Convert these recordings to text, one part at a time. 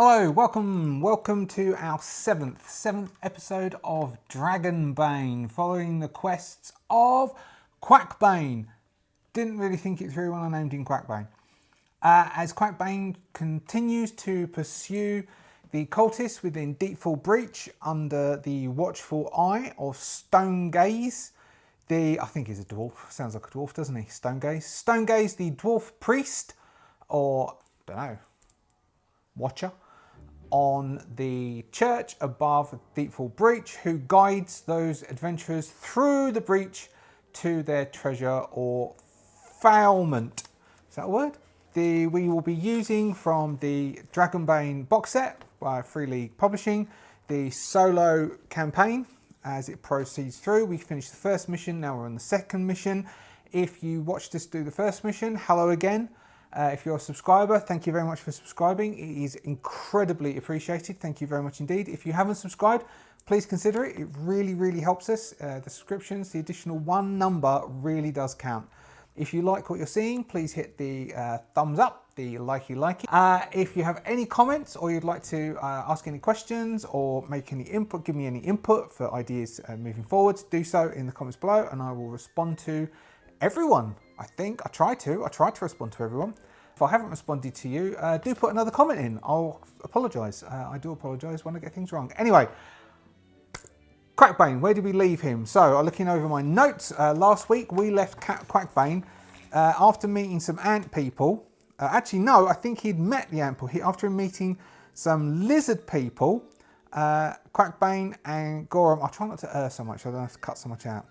Hello, welcome to our seventh episode of Dragonbane, following the quests of Quackbane. Didn't really think it through when I named him Quackbane. As Quackbane continues to pursue the cultists within Deepfall Breach under the watchful eye of Stonegaze, I think he's a dwarf, sounds like a dwarf, doesn't he? Stonegaze, the dwarf priest, or, I don't know, watcher, on the church above Deepfall Breach, who guides those adventurers through the breach to their treasure or failment. Is that a word? We will be using from the Dragonbane box set by Free League Publishing, the solo campaign as it proceeds through. We finished the first mission, now we're on the second mission. If you watched us do the first mission, hello again. If you're a subscriber, thank you very much for subscribing. It is incredibly appreciated. Thank you very much indeed. If you haven't subscribed, please consider it. It really helps us. The subscriptions, the additional one number really does count. If you like what you're seeing, please hit the thumbs up, the likey. If you have any comments or you'd like to ask any questions or make any input, give me any input for ideas moving forward, do so in the comments below and I will respond to everyone. I try to respond to everyone. If I haven't responded to you, do put another comment in. I'll apologise. I do apologise when I get things wrong. Anyway, Quackbane, where did we leave him? So, looking over my notes, last week we left Quackbane after meeting some ant people. Actually, no, I think he'd met the ant people. After meeting some lizard people, Quackbane and Gorum, I'll try not to so much, I don't have to cut so much out.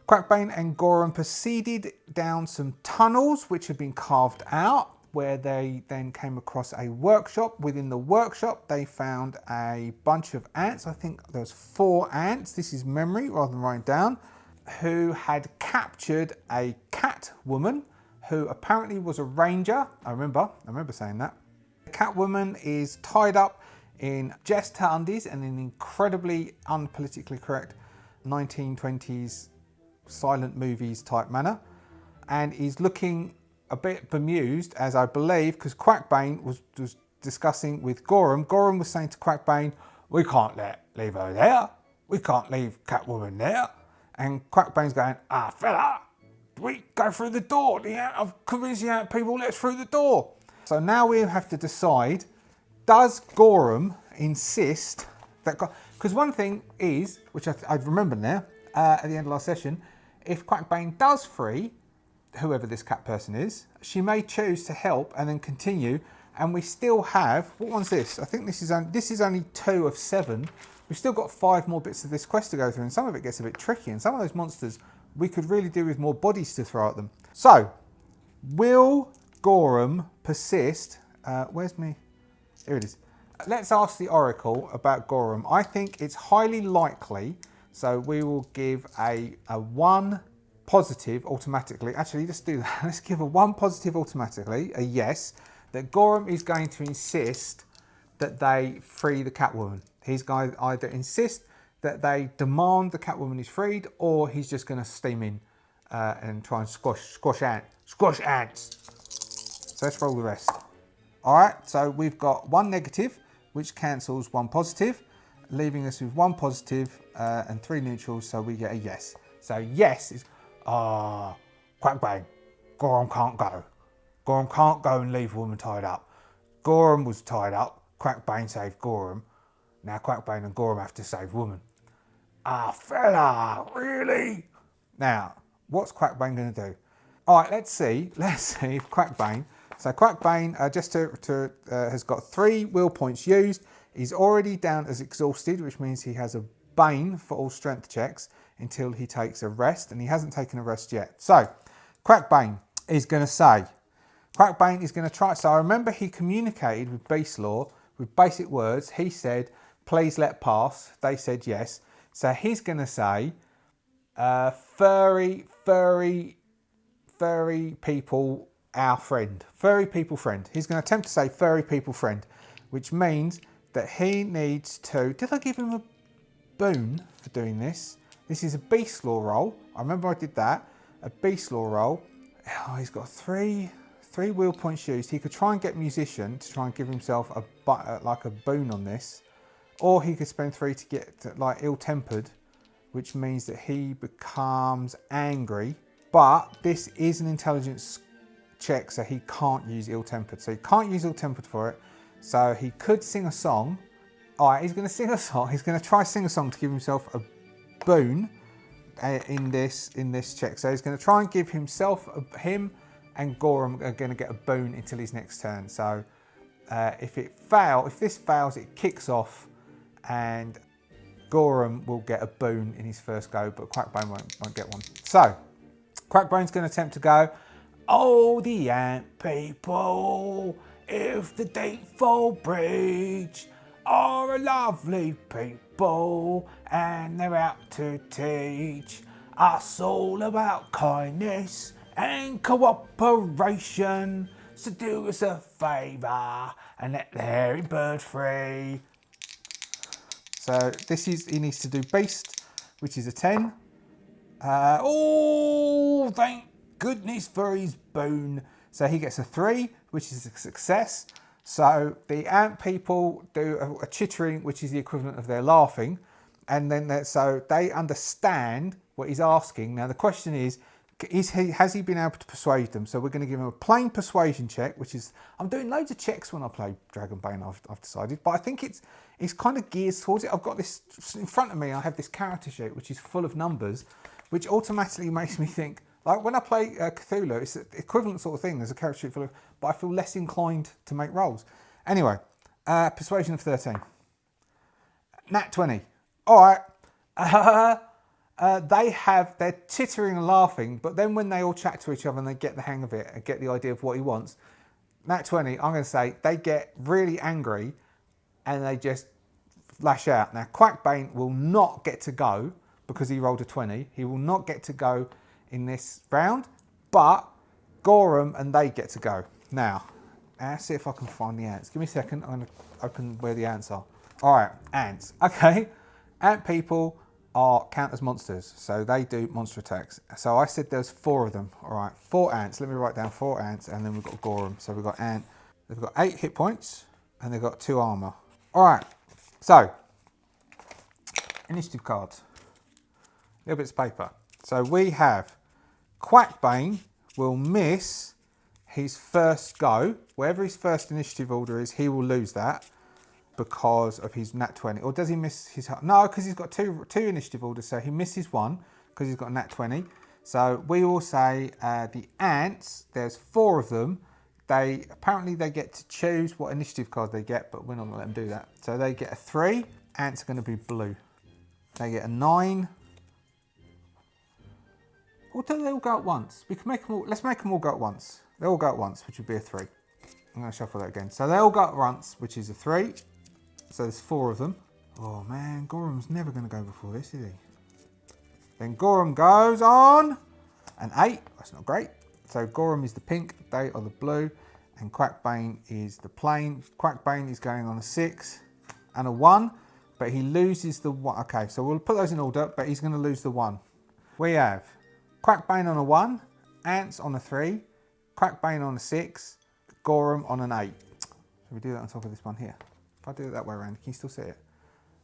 Quackbane and Gorum proceeded down some tunnels which had been carved out, where they then came across a workshop. Within the workshop they found a bunch of ants. I think there was 4 ants, this is memory rather than writing down, who had captured a cat woman who apparently was a ranger. I remember saying that. The cat woman is tied up in jester undies and in an incredibly unpolitically correct 1920s silent movies type manner, and he's looking a bit bemused, as I believe, because Quackbane was discussing with Gorum. Gorum was saying to Quackbane, we can't leave her there, we can't leave Catwoman there, and Quackbane's going, fella, we go through the door, I've convinced the ant people, let's through the door. So now we have to decide, does Gorum insist that, because one thing is, which I remember now at the end of last session, if Quackbane does free whoever this cat person is, she may choose to help and then continue, and we still have, what one's this? I think this is only 2 of 7. We've still got 5 more bits of this quest to go through, and some of it gets a bit tricky, and some of those monsters we could really do with more bodies to throw at them. So, will Gorum persist? Where's me? Here it is. Let's ask the Oracle about Gorum. I think it's highly likely. So we will give a 1 positive automatically. Actually, let's do that. Let's give a 1 positive automatically, a yes, that Gorum is going to insist that they free the Catwoman. He's going to either insist that they demand the Catwoman is freed, or he's just going to steam in and try and squash ants. So let's roll the rest. All right, so we've got 1 negative, which cancels 1 positive, leaving us with 1 positive and 3 neutrals, so we get a yes. So yes is, Quackbane, Gorum can't go. Gorum can't go and leave a woman tied up. Gorum was tied up, Quackbane saved Gorum. Now Quackbane and Gorum have to save woman. Fella, really? Now, what's Quackbane going to do? All right, let's see if Quackbane, so Quackbane has got 3 will points used. He's already down as exhausted, which means he has a Bane for all strength checks until he takes a rest, and he hasn't taken a rest yet. So, Quackbane is going to try. So I remember he communicated with Beast Law with basic words. He said, please let pass. They said yes. So he's going to say, furry people, our friend. Furry people friend. He's going to attempt to say furry people friend, which means that he needs to, did I give him a boon for doing this? This is a Beast Law roll. I remember I did that. A Beast Law roll. Oh, he's got three 3 wheel points used. He could try and get Musician to try and give himself like a boon on this. Or he could spend 3 to get like Ill-Tempered, which means that he becomes angry. But this is an intelligence check, so he can't use Ill-Tempered. So he can't use Ill-Tempered for it. So he could sing a song. All right, he's going to sing a song. He's going to try to sing a song to give himself a boon in this check. So he's going to try and give himself, him and Gorum are going to get a boon until his next turn. So if this fails, it kicks off and Gorum will get a boon in his first go, but Quackbane won't get one. So Quackbane's going to attempt to go, oh, the ant people, if the Deepfall Bridge are a lovely people and they're out to teach us all about kindness and cooperation, so do us a favour and let the hairy bird free. So he needs to do Beast, which is a 10. Oh, thank goodness for his boon. So he gets a 3, which is a success. So the ant people do a chittering, which is the equivalent of their laughing. And then so they understand what he's asking. Now the question is has he been able to persuade them? So we're going to give him a plain persuasion check, which is, I'm doing loads of checks when I play Dragonbane, I've decided, but I think it's kind of geared towards it. I've got this in front of me, I have this character sheet, which is full of numbers, which automatically makes me think, like when I play Cthulhu, it's the equivalent sort of thing. There's a character sheet full of, but I feel less inclined to make rolls. Anyway, persuasion of 13. Nat 20. All right. They're tittering and laughing, but then when they all chat to each other and they get the hang of it and get the idea of what he wants, Nat 20, I'm going to say they get really angry and they just lash out. Now, Quackbane will not get to go because he rolled a 20. He will not get to go in this round, but Gorum and they get to go. Now, let's see if I can find the ants. Give me a second. I'm going to open where the ants are. All right, ants. Okay, ant people count as monsters, so they do monster attacks. So I said there's 4 of them. All right, 4 ants. Let me write down 4 ants, and then we've got Gorum. So we've got ant. They've got 8 hit points, and they've got 2 armor. All right. So initiative cards. Little bits of paper. So we have Quackbane will miss his first go. Wherever his first initiative order is, he will lose that because of his nat 20. Or does he miss his... No, because he's got two initiative orders, so he misses one because he's got a nat 20. So we will say the ants, there's 4 of them. Apparently they get to choose what initiative card they get, but we're not going to let them do that. So they get a 3. Ants are going to be blue. They get a 9. Or do they all go at once? We can make them all... Let's make them all go at once. They all go at once, which would be a 3. I'm going to shuffle that again. So they all go at once, which is a 3. So there's 4 of them. Oh man, Gorum's never going to go before this, is he? Then Gorum goes on an 8. That's not great. So Gorum is the pink, they are the blue, and Quackbane is the plain. Quackbane is going on a 6 and a 1, but he loses the 1. Okay, so we'll put those in order, but he's going to lose the 1. We have Quackbane on a 1, ants on a 3, Quackbane on a 6, Gorum on an 8. So we do that on top of this one here. If I do it that way around, can you still see it?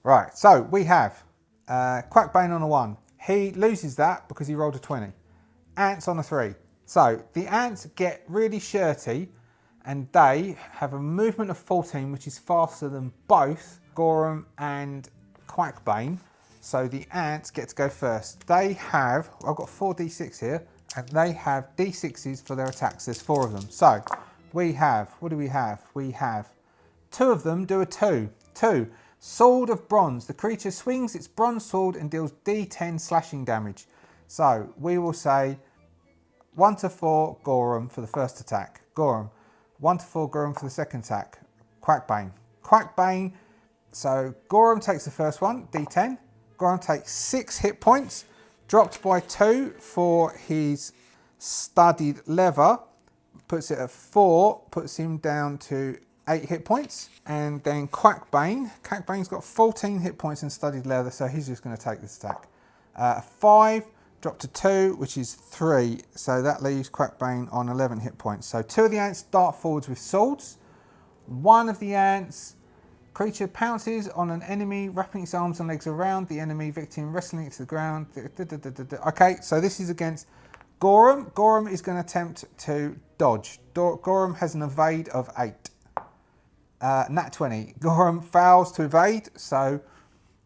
Right, so we have Quackbane on a 1. He loses that because he rolled a 20. Ants on a 3. So the ants get really shirty and they have a movement of 14, which is faster than both Gorum and Quackbane. So the ants get to go first. They have, I've got 4 d6 here, and they have d6s for their attacks. There's 4 of them. So we have, what do we have? We have 2 of them do a 2. 2. Sword of Bronze. The creature swings its bronze sword and deals d10 slashing damage. So we will say 1 to 4 Gorum for the first attack. Gorum. 1 to 4 Gorum for the second attack. Quackbane. Quackbane. So Gorum takes the first one, d10. Gorum takes 6 hit points, dropped by 2 for his studied leather. Puts it at 4, puts him down to 8 hit points. And then Quackbane. Quackbane's got 14 hit points in studied leather, so he's just going to take this attack. 5 Drop to 2, which is 3. So that leaves Quackbane on 11 hit points. So 2 of the ants dart forwards with swords. 1 of the ants, creature pounces on an enemy, wrapping its arms and legs around the enemy victim, wrestling it to the ground. Okay, so this is against Gorum. Gorum is going to attempt to dodge. Gorum has an evade of 8. Nat 20. Gorum fails to evade, so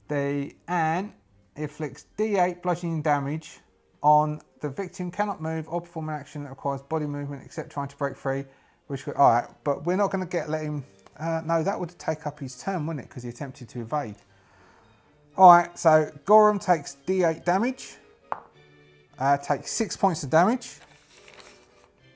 the ant inflicts D8 bludgeoning damage on the victim, cannot move or perform an action that requires body movement except trying to break free. Alright, but we're not going to let him... no, that would take up his turn, wouldn't it? Because he attempted to evade. Alright, so Gorum takes D8 damage. Takes 6 points of damage.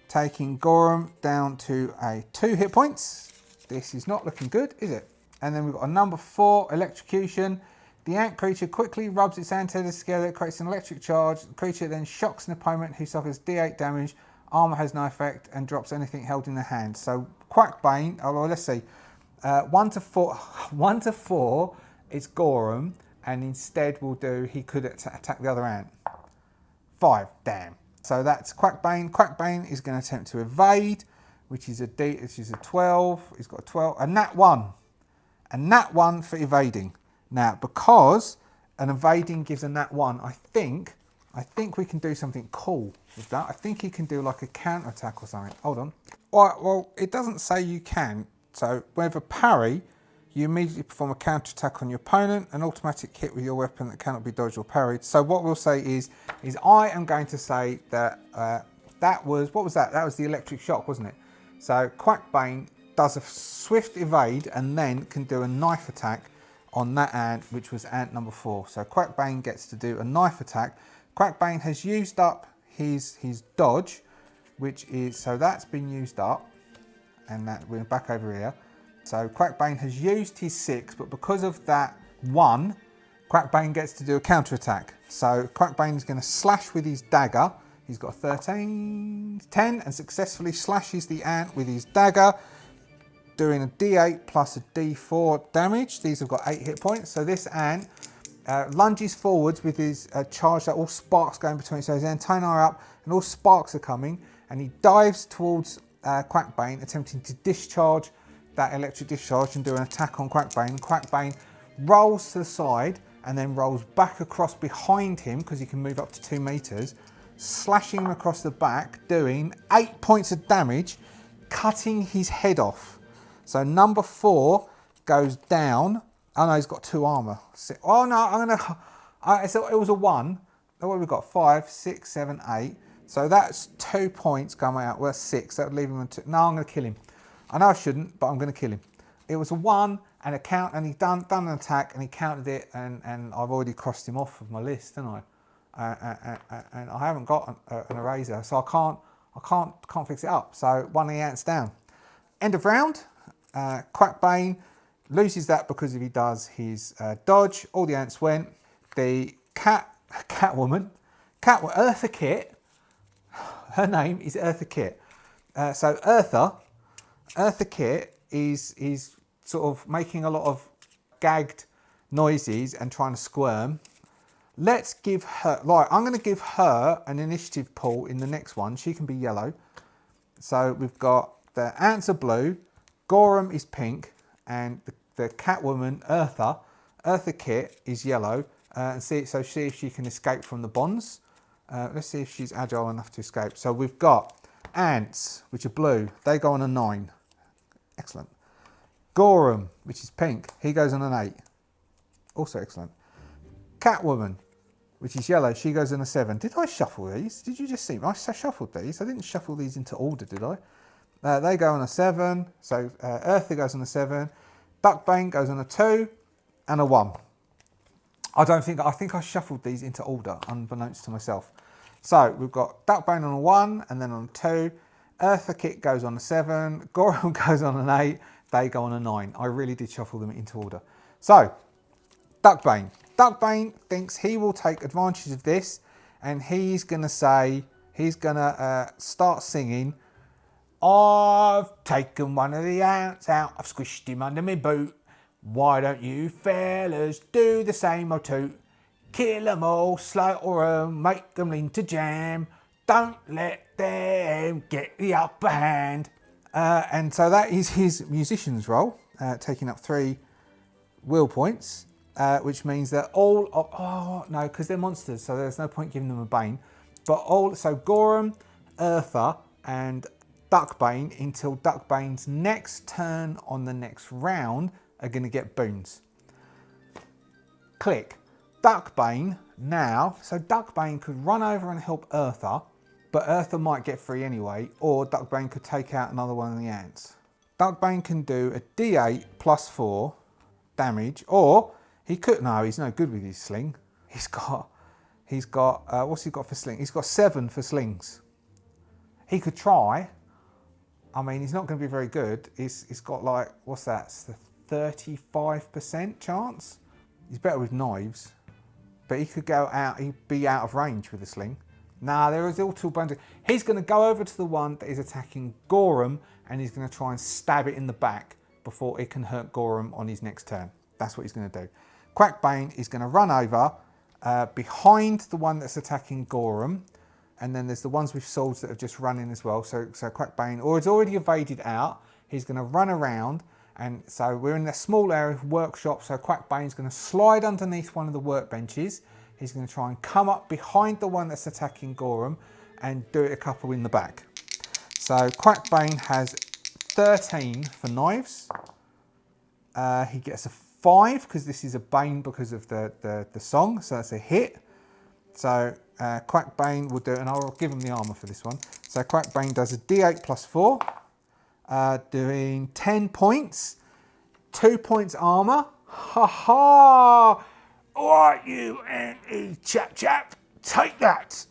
Taking Gorum down to a 2 hit points. This is not looking good, is it? And then we've got a number 4, electrocution. The ant creature quickly rubs its antennas together, creates an electric charge. The creature then shocks an opponent who suffers D8 damage. Armor has no effect and drops anything held in the hand. So Quackbane, oh, well, let's see. 1 to 4, 1 to 4 is Gorum, and instead we'll do, he could attack the other ant. 5, damn. So that's Quackbane. Quackbane is going to attempt to evade, which is a 12. He's got a 12, a nat 1. A nat 1 for evading. Now, because an evading gives a nat 1, I think we can do something cool with that. I think he can do like a counter attack or something. Hold on. All right, well, it doesn't say you can. So with a parry, you immediately perform a counter attack on your opponent, an automatic hit with your weapon that cannot be dodged or parried. So what we'll say is I am going to say that that was, what was that? That was the electric shock, wasn't it? So Quackbane does a swift evade and then can do a knife attack on that ant, which was ant number 4. So Quackbane gets to do a knife attack. Quackbane has used up his dodge, which is, so that's been used up, and that we're back over here. So Quackbane has used his 6, but because of that 1, Quackbane gets to do a counter attack. So Quackbane is going to slash with his dagger. He's got a 13, 10, and successfully slashes the ant with his dagger, doing a D8 plus a D4 damage. These have got 8 hit points. So this ant lunges forwards with his charge, that all sparks going between. So his antennae are up and all sparks are coming, and he dives towards Quackbane, attempting to discharge that electric discharge and do an attack on Quackbane. Quackbane rolls to the side and then rolls back across behind him, because he can move up to 2 meters, slashing him across the back, doing 8 points of damage, cutting his head off. So number 4 goes down. Oh no, he's got 2 armor. Oh no, it was a 1. What have we got? 5, 6, 7, 8. So that's 2 points coming out. Well, that's 6. That would leave him on 2. No, I'm going to kill him. I know I shouldn't, but I'm going to kill him. It was a 1 and a count, and he done an attack and he counted it, and I've already crossed him off of my list, haven't I? And I haven't got an eraser, so I can't fix it up. So 1 of the ants down. End of round. Quackbane loses that because if he does his dodge. All the ants went. The Catwoman, Eartha Kitt. Her name is Eartha Kitt. So Eartha Kitt is sort of making a lot of gagged noises and trying to squirm. Let's give her, right, I'm going to give her an initiative pool in the next one. She can be yellow. So we've got the ants are blue, Gorum is pink, and the Catwoman, Eartha Kitt is yellow. And see if she can escape from the bonds. Let's see if she's agile enough to escape. So we've got ants, which are blue. They go on a 9. Excellent. Gorum, which is pink. He goes on an 8. Also excellent. Catwoman, which is yellow. She goes on a 7. Did I shuffle these? Did you just see me? I shuffled these. I didn't shuffle these into order, did I? They go on a 7. So Eartha goes on a 7. Duckbane goes on a 2 and a 1. I think I shuffled these into order, unbeknownst to myself. So we've got Duckbane on a 1 and then on a 2. Eartha Kitt goes on a 7. Gorum goes on an 8. They go on a 9. I really did shuffle them into order. So, Duckbane. Duckbane thinks he will take advantage of this, and he's going to say, he's going to start singing, I've taken one of the ants out, I've squished him under my boot. Why don't you fellas do the same or two? Kill them all, slaughter them, make them into jam. Don't let them get the upper hand. And so that is his musician's role, taking up 3 will points, which means that all of... Oh, no, because they're monsters, so there's no point giving them a bane. But all... So Gorum, Eartha, and Duckbane, until Duckbane's next turn on the next round, are going to get boons. Click. Duckbane now... So Duckbane could run over and help Eartha, but Eartha might get free anyway, or Duckbane could take out another one of the ants. Duckbane can do a D8 plus 4 damage, or he could... No, he's no good with his sling. He's got what's he got for sling? He's got 7 for slings. He could try. I mean, he's not going to be very good. He's got like, what's that? It's the 35% chance. He's better with knives, but he could go out. He'd be out of range with a sling. Nah, there is all 2 bones. He's going to go over to the one that is attacking Gorum, and he's going to try and stab it in the back before it can hurt Gorum on his next turn. That's what he's going to do. Quackbane is going to run over behind the one that's attacking Gorum, and then there's the ones with swords that are just running as well. So Quackbane, or it's already evaded out, he's going to run around, and so we're in a small area of workshop, so Quackbane's going to slide underneath one of the workbenches. He's going to try and come up behind the one that's attacking Gorum and do it a couple in the back. So Quackbane has 13 for knives. He gets a 5 because this is a bane because of the song, so that's a hit. So Quackbane will do, and I'll give him the armor for this one. So Quackbane does a D8 plus 4, doing 10 points, 2 points armor. Ha ha! Alright, you ant chap, take that!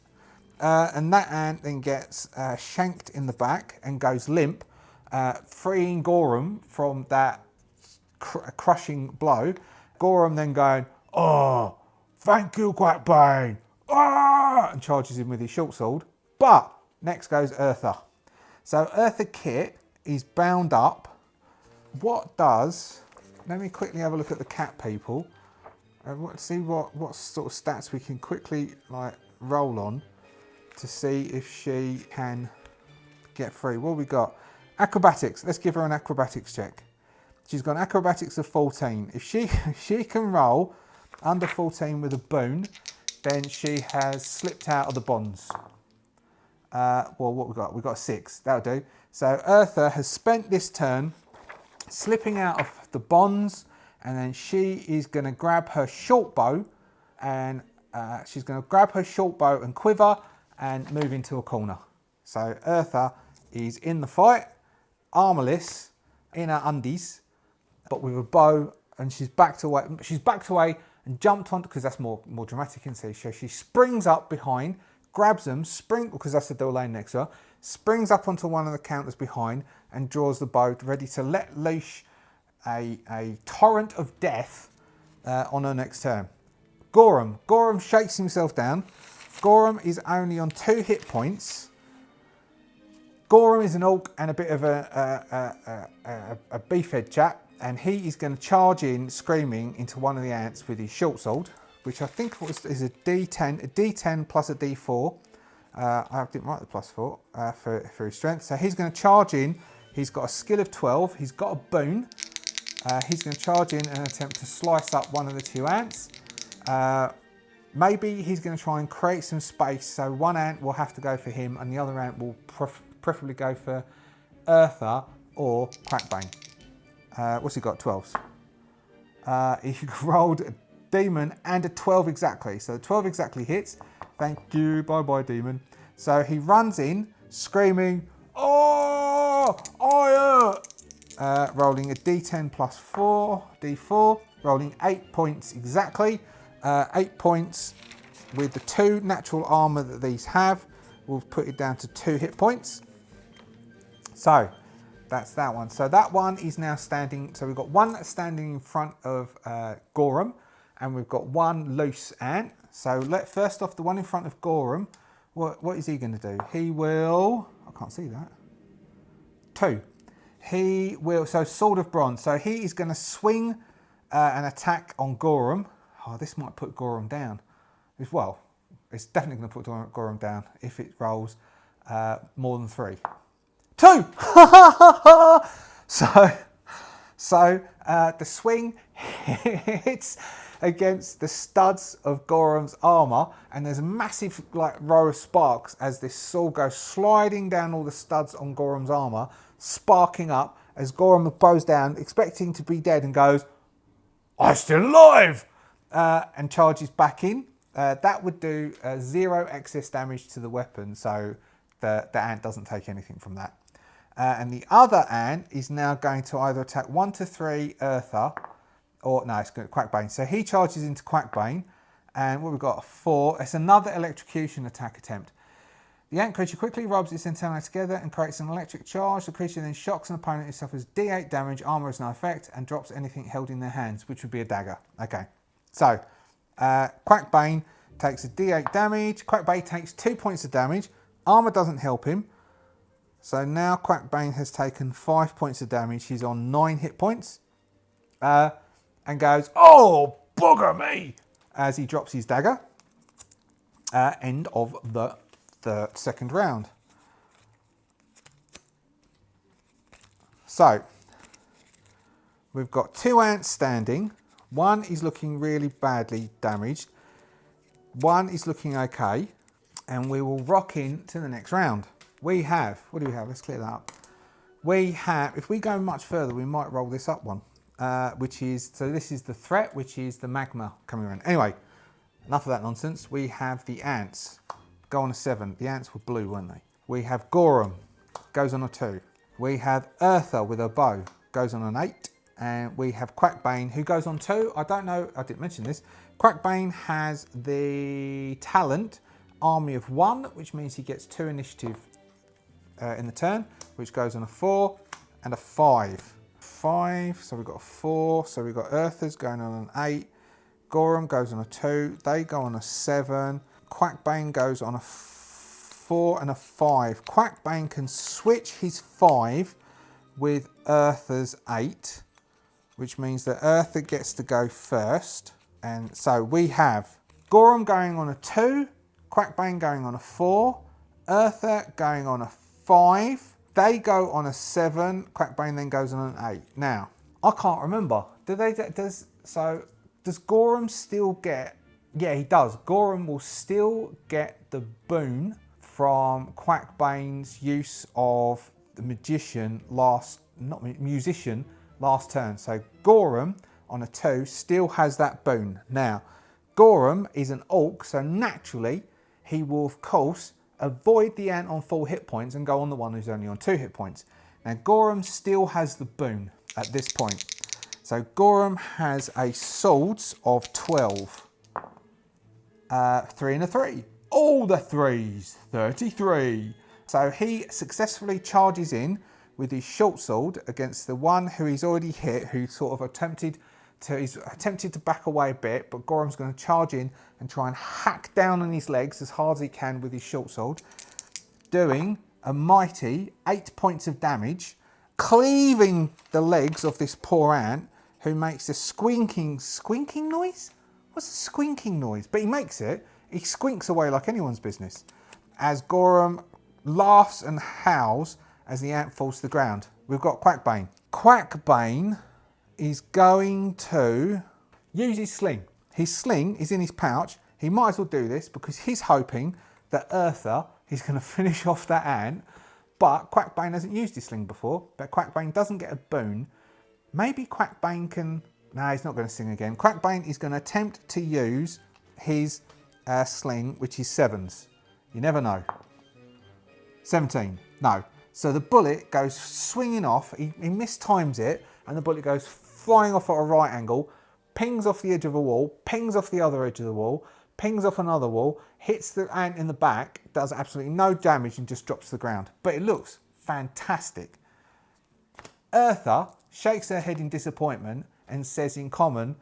And that ant then gets shanked in the back and goes limp, freeing Gorum from that crushing blow. Gorum then going, oh, thank you, Quackbane, ah! And charges him with his short sword. But next goes Eartha. So Eartha Kitt is bound up. What does... Let me quickly have a look at the cat people. See what sort of stats we can quickly like roll on to see if she can get free. What have we got? Acrobatics. Let's give her an acrobatics check. She's got an acrobatics of 14. If she can roll under 14 with a boon, then she has slipped out of the bonds. Well, what we got? We've got a 6. That'll do. So Eartha has spent this turn slipping out of the bonds, and then she is going to grab her short bow, and she's going to grab her short bow and quiver and move into a corner. So Eartha is in the fight, armorless, in her undies, but with a bow, and she's backed away. She's backed away and jumped on, because that's more dramatic, isn't it? So she springs up behind, grabs them, because that's the door lane next to her, springs up onto one of the counters behind and draws the bow, ready to let loose a torrent of death on her next turn. Gorum shakes himself down. Gorum is only on 2 hit points. Gorum is an orc and a bit of a beefhead chap, and he is going to charge in screaming into one of the ants with his short sword, which I think is a D10 plus a D4. I didn't write the plus 4 for his strength. So he's going to charge in. He's got a skill of 12. He's got a boon. He's going to charge in and attempt to slice up one of the 2 ants. Maybe he's going to try and create some space, so one ant will have to go for him and the other ant will preferably go for Eartha or Quackbane. What's he got? 12s. He rolled a demon and a 12 exactly. So 12 exactly hits. Thank you. Bye-bye, demon. So he runs in, screaming, oh, I hurt. Rolling a D10 plus 4, D4, rolling 8 points exactly. 8 points with the 2 natural armor that these have. We'll put it down to 2 hit points. So that's that one. So that one is now standing. So we've got one that's standing in front of Gorum, and we've got one loose ant. So first off, the one in front of Gorum, what is he going to do? He will, I can't see that. 2. He will, so Sword of Bronze. So he is going to swing an attack on Gorum. Oh, this might put Gorum down. Well, it's definitely going to put Gorum down if it rolls more than 3. 2! So the swing hits against the studs of Gorum's armour, and there's a massive row of sparks as this sword goes sliding down all the studs on Gorum's armour, sparking up as Gorum bows down, expecting to be dead, and goes, "I'm still alive!" And charges back in. That would do 0 excess damage to the weapon, so the ant doesn't take anything from that. And the other ant is now going to either attack 1 to 3 Eartha, or no, it's going to Quackbane. So he charges into Quackbane, and what we've got, 4. It's another electrocution attack attempt. The ant creature quickly rubs its antennae together and creates an electric charge. The creature then shocks an opponent who suffers D8 damage, armor has no effect, and drops anything held in their hands, which would be a dagger. Okay, so Quackbane takes a D8 damage. Quackbane takes 2 points of damage. Armor doesn't help him. So now Quackbane has taken 5 points of damage. He's on 9 hit points. And goes, "Oh, bugger me!" as he drops his dagger. End of the second round. So, we've got 2 ants standing. One is looking really badly damaged. One is looking okay. And we will rock into the next round. We have, what do we have? Let's clear that up. We have, if we go much further, we might roll this up one. Which is, so this is the threat, which is the magma coming around. Anyway, enough of that nonsense. We have the ants. Go on a 7. The ants were blue, weren't they? We have Gorum. Goes on a 2. We have Eartha with a bow. Goes on an 8. And we have Quackbane, who goes on 2. I don't know, I didn't mention this. Quackbane has the talent Army of 1, which means he gets 2 initiative in the turn, which goes on a 4 and a 5. 5, so we've got a 4, so we've got Eartha's going on an 8. Gorum goes on a 2, they go on a 7. Quackbane goes on a 4 and a 5. Quackbane can switch his 5 with Eartha's 8, which means that Eartha gets to go first. And so we have Gorum going on a 2, Quackbane going on a 4, Eartha going on a 5. They go on a 7. Quackbane then goes on an 8. Now, I can't remember. Does Gorum still get? Yeah, he does. Gorum will still get the boon from Quackbane's use of the musician last turn. So Gorum on a 2 still has that boon. Now, Gorum is an orc, so naturally he will, of course, avoid the ant on full hit points and go on the one who's only on 2 hit points. Now, Gorum still has the boon at this point. So Gorum has a swords of 12. 3 and a 3. All the 3s, 33. So he successfully charges in with his short sword against the one who he's already hit, who sort of attempted to back away a bit, but Gorum's going to charge in and try and hack down on his legs as hard as he can with his short sword, doing a mighty 8 points of damage, cleaving the legs of this poor ant, who makes a squinking noise? What's a squinking noise? But he makes it. He squinks away like anyone's business, as Gorum laughs and howls as the ant falls to the ground. We've got Quackbane. Quackbane is going to use his sling. His sling is in his pouch. He might as well do this because he's hoping that Eartha is going to finish off that ant. But Quackbane hasn't used his sling before. But Quackbane doesn't get a boon. Maybe Quackbane can... No, he's not going to sing again. Quackbane is going to attempt to use his sling, which is 7s. You never know. 17. No. So the bullet goes swinging off. He mistimes it, and the bullet goes flying off at a right angle, pings off the edge of a wall, pings off the other edge of the wall, pings off another wall, hits the ant in the back, does absolutely no damage and just drops to the ground. But it looks fantastic. Eartha shakes her head in disappointment and says in common,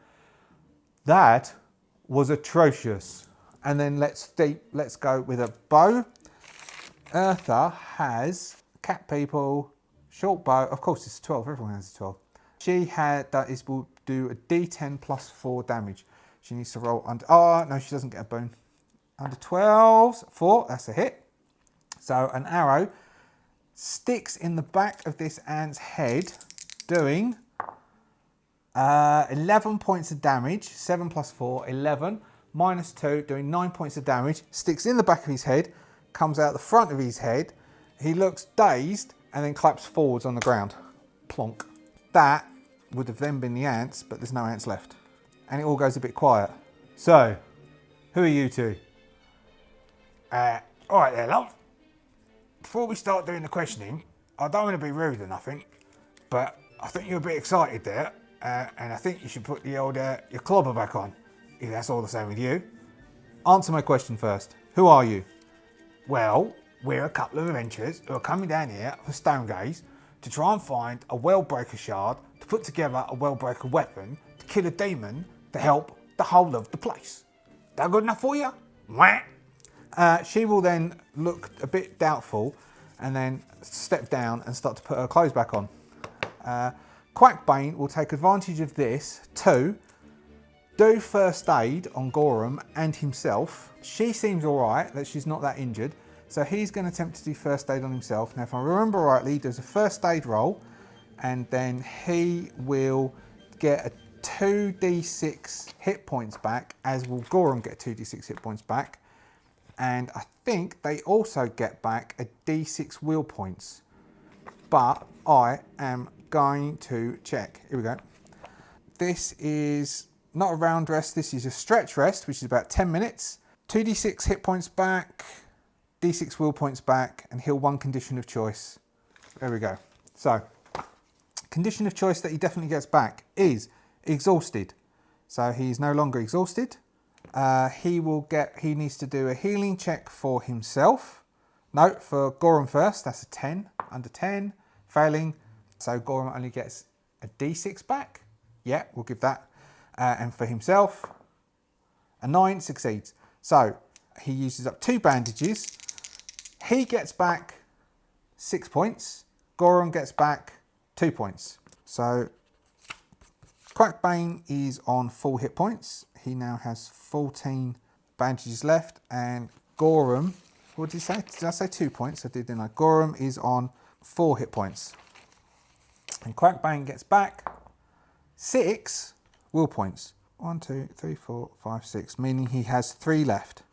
"That was atrocious." And then let's go with a bow. Eartha has cat people, short bow. Of course, it's 12. Everyone has a 12. She will do a D10 plus 4 damage. She needs to roll under. Oh no, she doesn't get a boon. Under 12s, 4, that's a hit. So an arrow sticks in the back of this ant's head, doing 11 points of damage. 7 plus 4, 11. Minus 2, doing 9 points of damage. Sticks in the back of his head, comes out the front of his head. He looks dazed and then claps forwards on the ground. Plonk. That would have then been the ants, but there's no ants left. And it all goes a bit quiet. So, who are you two? All right there, love. Before we start doing the questioning, I don't want to be rude or nothing, but I think you're a bit excited there, and I think you should put the old your clobber back on, if that's all the same with you. Answer my question first. Who are you? Well, we're a couple of adventurers who are coming down here for Stonegaze to try and find a Wellbreaker shard to put together a Wellbreaker weapon to kill a demon to help the whole of the place. That good enough for you? Mwah. She will then look a bit doubtful and then step down and start to put her clothes back on. Quackbane will take advantage of this to do first aid on Gorum and himself. She seems alright, that she's not that injured, so he's going to attempt to do first aid on himself. Now if I remember rightly, he does a first aid roll and then he will get a 2d6 hit points back, as will Gorum get 2d6 hit points back. And I think they also get back a d6 wheel points. But I am going to check. Here we go. This is not a round rest, this is a stretch rest, which is about 10 minutes. 2d6 hit points back, d6 wheel points back, and heal 1 condition of choice. There we go. So, condition of choice that he definitely gets back is exhausted. So he's no longer exhausted. He needs to do a healing check for himself. No, for Gorum first, that's a 10, under 10, failing. So Gorum only gets a d6 back. Yeah, we'll give that. And for himself, a 9 succeeds. So he uses up 2 bandages. He gets back 6 points. Gorum gets back 2 points. So Quackbane is on full hit points. He now has 14 bandages left, and Gorum, what did he say? Did I say 2 points? I did, didn't I? Gorum is on 4 hit points. And Quackbane gets back 6 will points. 1, 2, 3, 4, 5, 6, meaning he has 3 left.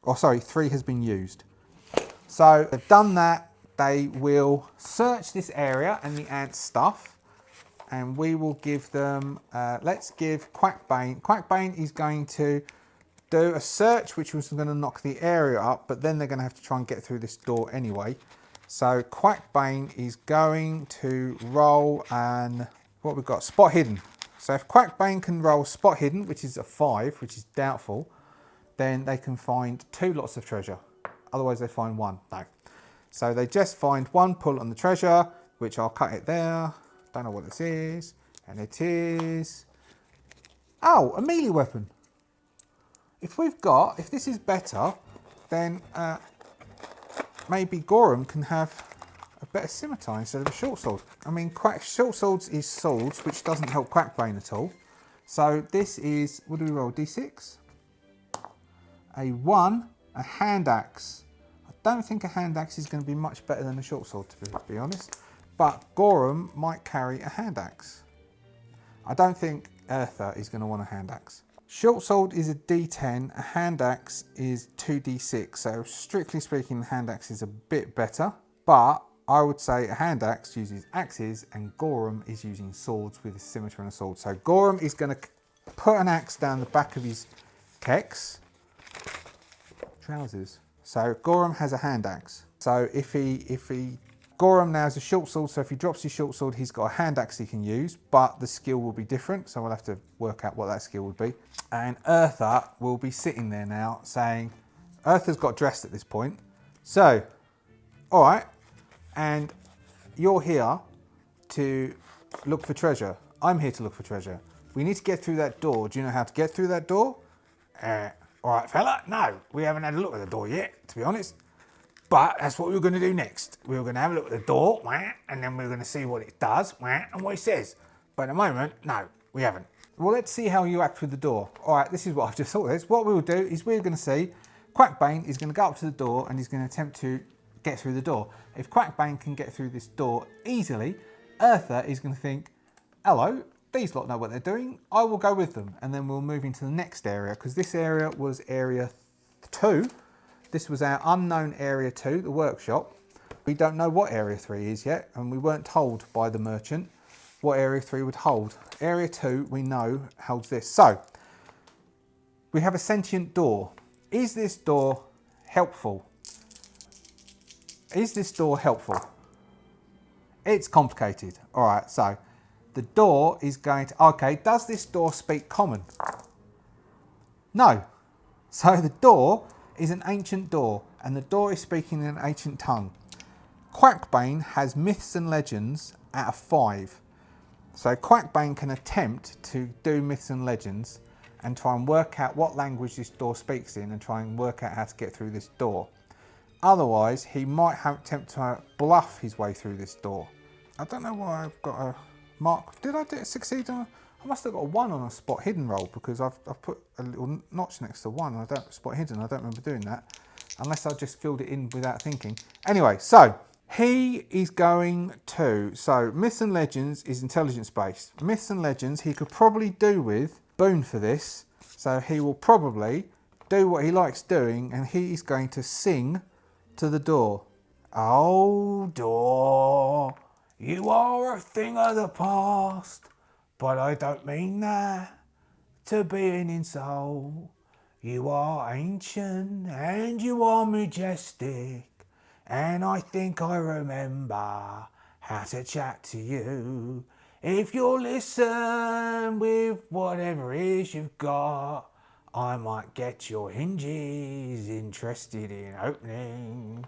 Oh, sorry, 3 has been used. So they've done that. They will search this area and the ant stuff. And we will give them, let's give Quackbane. Quackbane is going to do a search, which was going to knock the area up, but then they're going to have to try and get through this door anyway. So Quackbane is going to roll an, what we've got, spot hidden. So if Quackbane can roll spot hidden, which is a 5, which is doubtful, then they can find 2 lots of treasure. Otherwise they find 1, no. So they just find 1 pull on the treasure, which I'll cut it there. Don't know what this is, and it is, oh, a melee weapon. If this is better, then maybe Gorum can have a better scimitar instead of a short sword. I mean, short swords is swords, which doesn't help Quackbane at all. So this is, what do we roll, d6? A 1, a hand axe. I don't think a hand axe is going to be much better than a short sword, to be honest. But Gorum might carry a hand axe. I don't think Eartha is going to want a hand axe. Short sword is a d10, a hand axe is 2d6. So strictly speaking, the hand axe is a bit better. But I would say a hand axe uses axes and Gorum is using swords with a scimitar and a sword. So Gorum is going to put an axe down the back of his keks. Trousers. So Gorum has a hand axe. So if Gorum now has a short sword, so if he drops his short sword, he's got a hand axe he can use, but the skill will be different, so we'll have to work out what that skill would be. And Eartha will be sitting there now saying, Eartha's got dressed at this point, so, all right, and you're here to look for treasure. I'm here to look for treasure. We need to get through that door. Do you know how to get through that door? All right, fella, no, we haven't had a look at the door yet, to be honest. But that's what we were going to do next. We were going to have a look at the door, and then we were going to see what it does, and what it says. But at the moment, no, we haven't. Well, let's see how you act with the door. All right, this is what I've just thought of this. What we'll do is we're going to see Quackbane is going to go up to the door and he's going to attempt to get through the door. If Quackbane can get through this door easily, Eartha is going to think, hello, these lot know what they're doing, I will go with them. And then we'll move into the next area, because this area was area 2. This was our unknown area 2, the workshop. We don't know what area 3 is yet, and we weren't told by the merchant what area 3 would hold. Area 2, we know, holds this. So, we have a sentient door. Is this door helpful? Is this door helpful? It's complicated. All right, so the door is going to... Okay, does this door speak common? No. So the door is an ancient door, and the door is speaking in an ancient tongue. Quackbane has myths and legends at a 5. So Quackbane can attempt to do myths and legends and try and work out what language this door speaks in and try and work out how to get through this door. Otherwise, he might attempt to bluff his way through this door. I don't know why I've got a mark. Did I succeed on? I must have got a 1 on a spot hidden roll, because I've put a little notch next to 1. I don't spot hidden. I don't remember doing that, unless I just filled it in without thinking. Anyway, so he is going to. So myths and legends is intelligence based. Myths and legends he could probably do with Boone for this. So he will probably do what he likes doing, and he is going to sing to the door. Oh, door, you are a thing of the past, but I don't mean that to be an insult. You are ancient and you are majestic, and I think I remember how to chat to you. If you'll listen with whatever it is you've got, I might get your hinges interested in opening.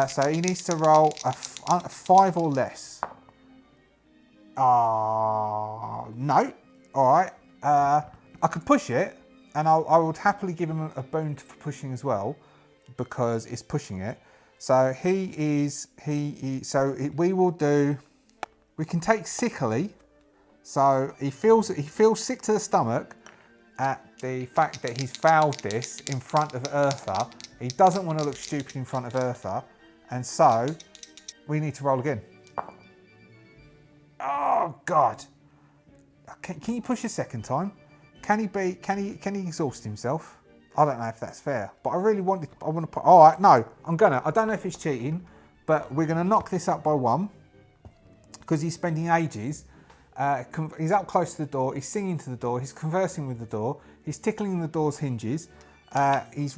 So he needs to roll a 5 or less. No. All right. I could push it, and I would happily give him a boon for pushing as well, because it's pushing it. So we will do. We can take sickly. So he feels sick to the stomach at the fact that he's fouled this in front of Eartha. He doesn't want to look stupid in front of Eartha, and so we need to roll again. Oh God! Can you push a second time? Can he exhaust himself? I don't know if that's fair, but I want to put. All right, no, I don't know if it's cheating, but we're gonna knock this up by 1 because he's spending ages. He's up close to the door. He's singing to the door. He's conversing with the door. He's tickling the door's hinges. He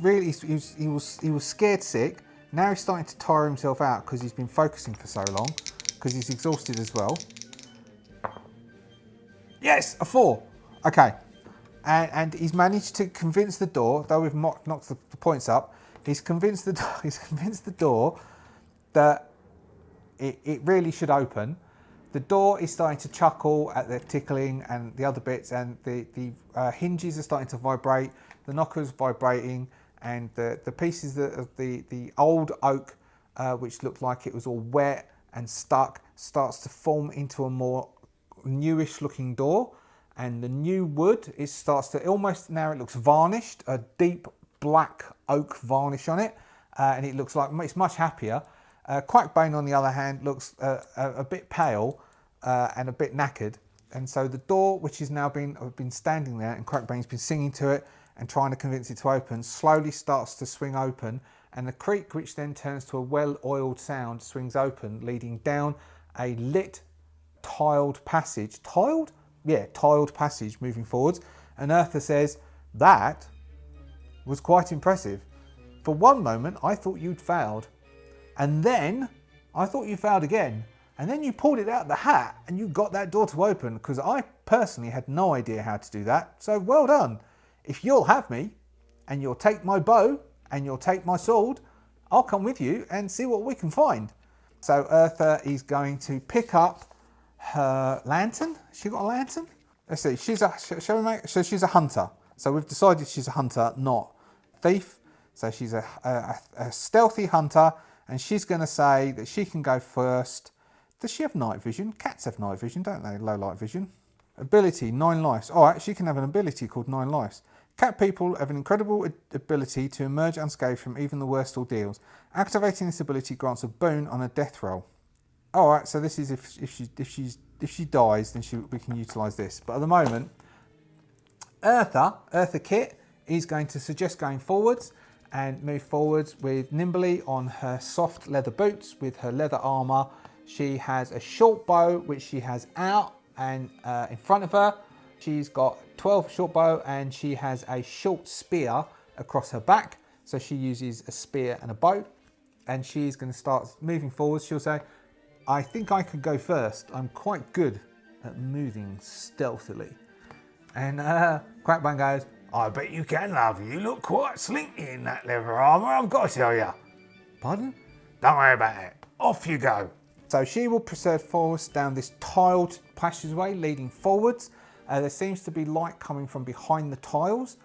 was scared sick. Now he's starting to tire himself out because he's been focusing for so long, because he's exhausted as well. Yes, a 4. Okay, and he's managed to convince the door, though we've knocked the points up. He's convinced the door that it really should open. The door is starting to chuckle at the tickling and the other bits, and the hinges are starting to vibrate. The knocker's vibrating, and the pieces of the old oak, which looked like it was all wet and stuck, starts to form into a more newish looking door. And the new wood, it starts to almost, now it looks varnished, a deep black oak varnish on it, and it looks like it's much happier. Quackbane, on the other hand, looks a bit pale and a bit knackered, and so the door, which has now been standing there, and Quackbane's been singing to it and trying to convince it to open, slowly starts to swing open, and the creak, which then turns to a well-oiled sound, swings open, leading down a lit, tiled passage. Tiled? Yeah, tiled passage moving forwards. And Eartha says, that was quite impressive. For one moment, I thought you'd failed. And then I thought you failed again. And then you pulled it out of the hat and you got that door to open, because I personally had no idea how to do that. So well done. If you'll have me, and you'll take my bow, and you'll take my sword, I'll come with you and see what we can find. So Eartha is going to pick up her lantern. She got a lantern? Let's see. So she's a hunter. So we've decided she's a hunter, not thief. So she's a stealthy hunter, and she's going to say that she can go first. Does she have night vision? Cats have night vision, don't they? Low light vision. Ability, 9 lives. All right, she can have an ability called 9 lives. Cat people have an incredible ability to emerge unscathed from even the worst ordeals. Activating this ability grants a boon on a death roll. Alright, so this is if she dies, then we can utilise this. But at the moment, Eartha Kitt is going to suggest going forwards and move forwards with nimbly on her soft leather boots with her leather armour. She has a short bow which she has out and in front of her. She's got 12 short bow and she has a short spear across her back. So she uses a spear and a bow, and she's going to start moving forwards. She'll say, I think I could go first. I'm quite good at moving stealthily. And Quackbane goes, I bet you can, love. You look quite slinky in that leather armour, I've got to tell you. Pardon? Don't worry about it. Off you go. So she will proceed forwards down this tiled passageway leading forwards. There seems to be light coming from behind the tiles,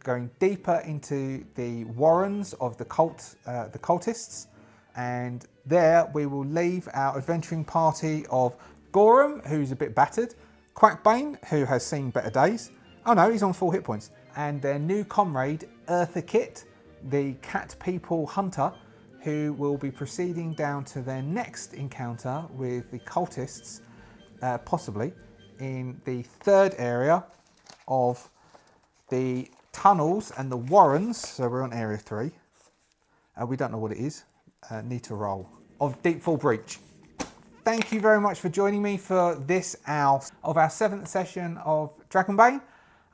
going deeper into the warrens of the cultists. And there we will leave our adventuring party of Gorum, who's a bit battered, Quackbane, who has seen better days. Oh no, he's on full hit points. And their new comrade, Eartha Kitt, the cat people hunter, who will be proceeding down to their next encounter with the cultists, possibly in the third area of the tunnels and the warrens. So we're on area 3. We don't know what it is. Need to roll. Of Deepfall Breach. Thank you very much for joining me for this our 7th session of Dragonbane.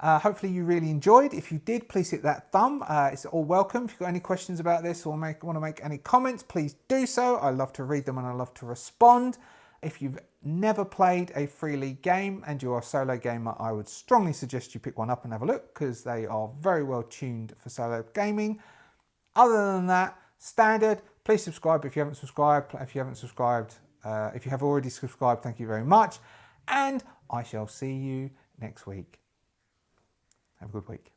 Hopefully you really enjoyed. If you did, please hit that thumb. It's all welcome. If you've got any questions about this or want to make any comments, please do so. I love to read them and I love to respond. If you've never played a free league game and you're a solo gamer, I would strongly suggest you pick one up and have a look, because they are very well tuned for solo gaming. Other than that, standard. Please subscribe if you haven't subscribed. If you have already subscribed, thank you very much. And I shall see you next week. Have a good week.